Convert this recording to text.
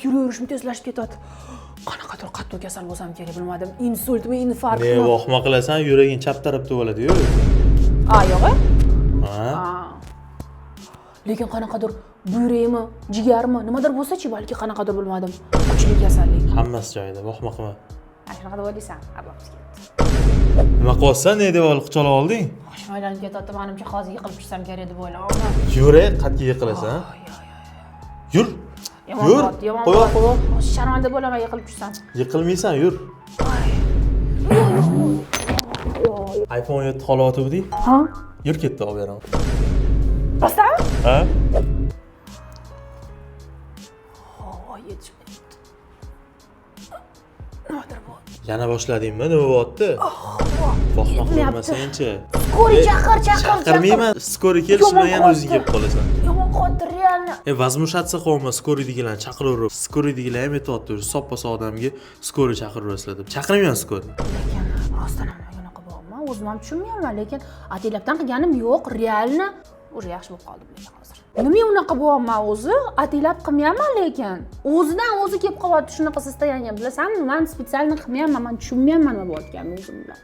Yurishim tezlashib ketadi. Qanaqadir qattiq kasal bo'lsam kerak bilmadim. Insultmi, infarkt. Ne vahma qilasan, yuraging chap tarafda bo'ladi-yu. Yo'q-a? Ha? Lekin qanaqadir buyrakmi, jigarmi, nimadir bo'lsa-chi, balki qanaqadir bilmadim. Kuchli kasallik. Hammasi joyida, vahma qilma. Mana shunaqa deb o'ylaysan, abamiz ketdi. Nima qilyapsan, ne deb qichalab olding? Boshim aylanib ketadi, menimcha hozir yiqilib tushsam kerak deb o'ylayapman. Yurak qat'iy yiqilasan. Yur. Yur. Qo'y. Sharmanda bo'laman yiqilib tushsam. Yiqilmaysan, yur. iPhone 7 holatibdi. Ha? Yur ketdi olib beraman. Rostami? Ha? Yetishmayapti. Nimadir bu? Yana boshladingmi? Nima bo'lyapti? Vahma qilmasan-chi. Skori chaqir. Chaqirmayman. Skori kelsa bilan yana o'zing kelib qolasan. Yomon qo'tir realni. Vazmushatsa qolma, skori degilar chaqiraverib. Skori degilar ham aytayapti, soppa odamga skori chaqiraverasizlar deb. Chaqirmayman skori. Lekin rostdan ham unaqa bo'lma. O'zim ham tushunmayman, lekin atilabdan qilganim yo'q, realni o'zi yaxshi bo'lib qoldi lekin hozir. Nima unaqa bo'lyapman o'zi? Atilab qilmayapman, lekin o'zidan o'zi kelib qolyapti shunaqa sostoyaniya. Bilasanmi? Men spetsialni qilmayapman, men tushunmayapman nima bo'layotganini o'zim bilan.